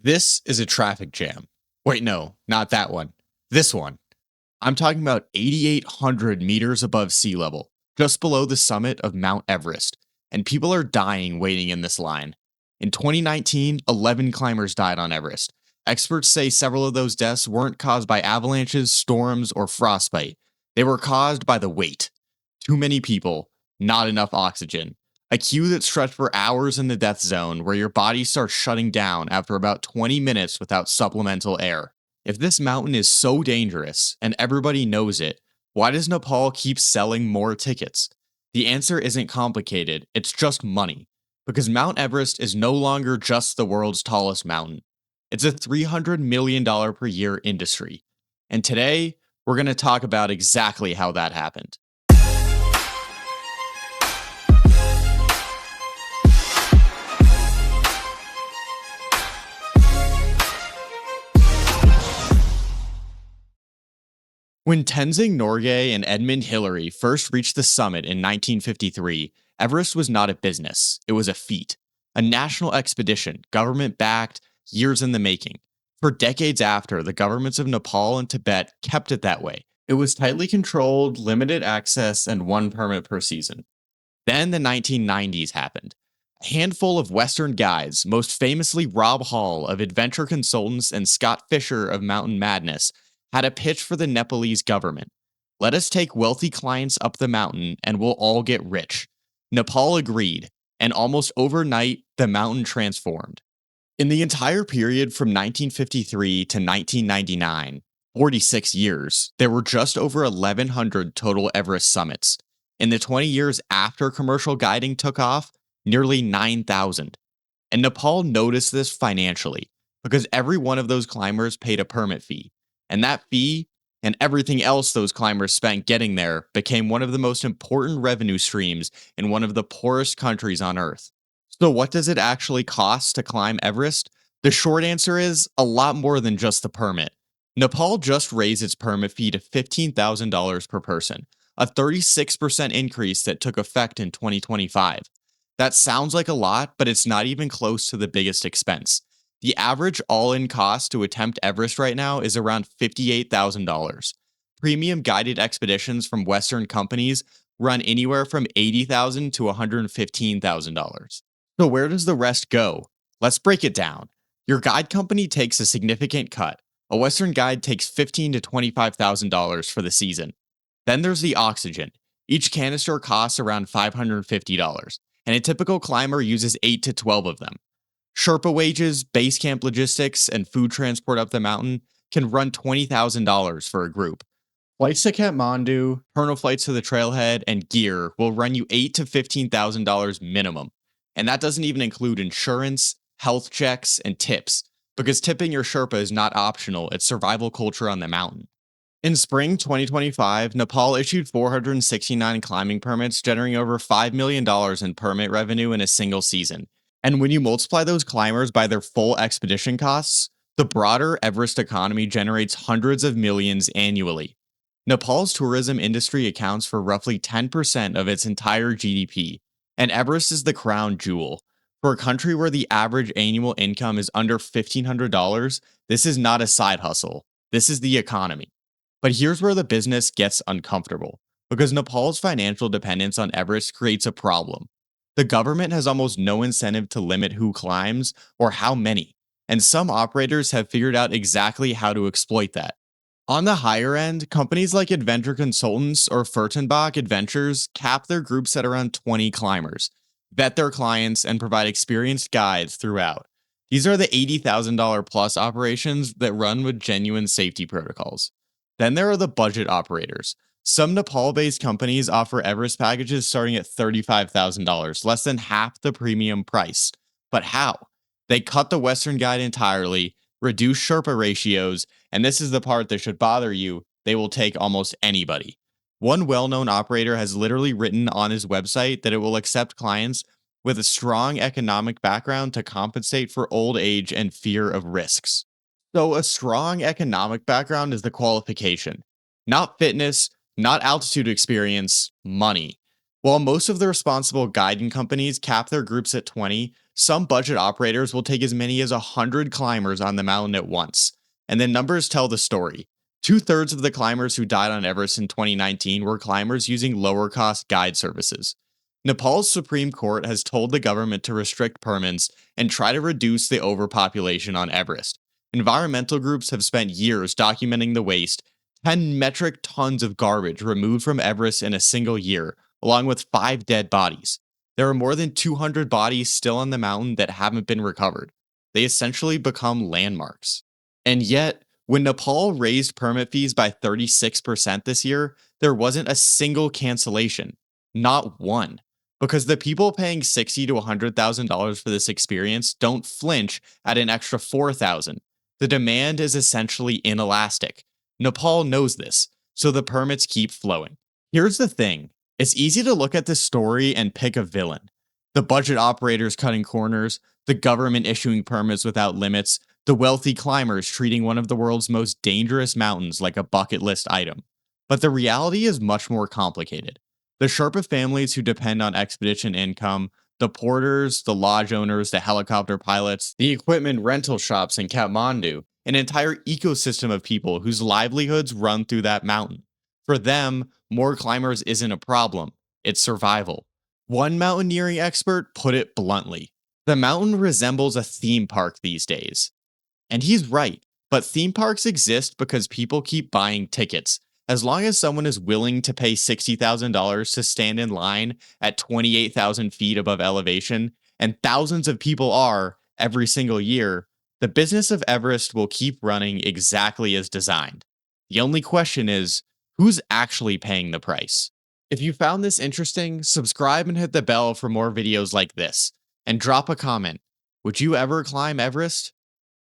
This is a traffic jam. Wait, no, not that one. This one. I'm talking about 8,800 meters above sea level, just below the summit of Mount Everest, and people are dying waiting in this line. In 2019, 11 climbers died on Everest. Experts say several of those deaths weren't caused by avalanches, storms, or frostbite. They were caused by the weight. Too many people, not enough oxygen. A queue that stretched for hours in the death zone where your body starts shutting down after about 20 minutes without supplemental air. If this mountain is so dangerous and everybody knows it, why does Nepal keep selling more tickets? The answer isn't complicated, it's just money. Because Mount Everest is no longer just the world's tallest mountain. It's a $300 million per year industry. And today, we're going to talk about exactly how that happened. When Tenzing Norgay and Edmund Hillary first reached the summit in 1953, Everest was not a business, it was a feat. A national expedition, government-backed, years in the making. For decades after, the governments of Nepal and Tibet kept it that way. It was tightly controlled, limited access, and one permit per season. Then the 1990s happened. A handful of Western guides, most famously Rob Hall of Adventure Consultants and Scott Fisher of Mountain Madness, had a pitch for the Nepalese government. Let us take wealthy clients up the mountain and we'll all get rich. Nepal agreed, and almost overnight, the mountain transformed. In the entire period from 1953 to 1999, 46 years, there were just over 1,100 total Everest summits. In the 20 years after commercial guiding took off, nearly 9,000. And Nepal noticed this financially, because every one of those climbers paid a permit fee. And that fee, and everything else those climbers spent getting there, became one of the most important revenue streams in one of the poorest countries on Earth. So what does it actually cost to climb Everest? The short answer is a lot more than just the permit. Nepal just raised its permit fee to $15,000 per person, a 36% increase that took effect in 2025. That sounds like a lot, but it's not even close to the biggest expense. The average all-in cost to attempt Everest right now is around $58,000. Premium guided expeditions from Western companies run anywhere from $80,000 to $115,000. So where does the rest go? Let's break it down. Your guide company takes a significant cut. A Western guide takes $15,000 to $25,000 for the season. Then there's the oxygen. Each canister costs around $550, and a typical climber uses 8 to 12 of them. Sherpa wages, base camp logistics, and food transport up the mountain can run $20,000 for a group. Flights to Kathmandu, internal flights to the trailhead, and gear will run you $8,000 to $15,000 minimum. And that doesn't even include insurance, health checks, and tips, because tipping your Sherpa is not optional, it's survival culture on the mountain. In spring 2025, Nepal issued 469 climbing permits, generating over $5 million in permit revenue in a single season. And when you multiply those climbers by their full expedition costs, the broader Everest economy generates hundreds of millions annually. Nepal's tourism industry accounts for roughly 10% of its entire GDP, and Everest is the crown jewel. For a country where the average annual income is under $1,500, this is not a side hustle. This is the economy. But here's where the business gets uncomfortable, because Nepal's financial dependence on Everest creates a problem. The government has almost no incentive to limit who climbs or how many, and some operators have figured out exactly how to exploit that. On the higher end, companies like Adventure Consultants or Furtenbach Adventures cap their groups at around 20 climbers, vet their clients, and provide experienced guides throughout. These are the $80,000 plus operations that run with genuine safety protocols. Then there are the budget operators. Some Nepal-based companies offer Everest packages starting at $35,000, less than half the premium price. But how? They cut the Western guide entirely, reduce Sherpa ratios, and this is the part that should bother you, they will take almost anybody. One well-known operator has literally written on his website that it will accept clients with a strong economic background to compensate for old age and fear of risks. So a strong economic background is the qualification. Not fitness, not altitude experience, money. While most of the responsible guiding companies cap their groups at 20, some budget operators will take as many as 100 climbers on the mountain at once. And the numbers tell the story. Two-thirds of the climbers who died on Everest in 2019 were climbers using lower cost guide services. Nepal's Supreme Court has told the government to restrict permits and try to reduce the overpopulation on Everest. Environmental groups have spent years documenting the waste, 10 metric tons of garbage removed from Everest in a single year, along with 5 dead bodies. There are more than 200 bodies still on the mountain that haven't been recovered. They essentially become landmarks. And yet, when Nepal raised permit fees by 36% this year, there wasn't a single cancellation. Not one. Because the people paying $60,000 to $100,000 for this experience don't flinch at an extra $4,000. The demand is essentially inelastic. Nepal knows this, so the permits keep flowing. Here's the thing. It's easy to look at this story and pick a villain. The budget operators cutting corners, the government issuing permits without limits, the wealthy climbers treating one of the world's most dangerous mountains like a bucket list item. But the reality is much more complicated. The Sherpa families who depend on expedition income, the porters, the lodge owners, the helicopter pilots, the equipment rental shops in Kathmandu, an entire ecosystem of people whose livelihoods run through that mountain. For them, more climbers isn't a problem, it's survival. One mountaineering expert put it bluntly: the mountain resembles a theme park these days. And he's right, but theme parks exist because people keep buying tickets. As long as someone is willing to pay $60,000 to stand in line at 28,000 feet above elevation, and thousands of people are every single year, the business of Everest will keep running exactly as designed. The only question is, who's actually paying the price? If you found this interesting, subscribe and hit the bell for more videos like this, and drop a comment. Would you ever climb Everest?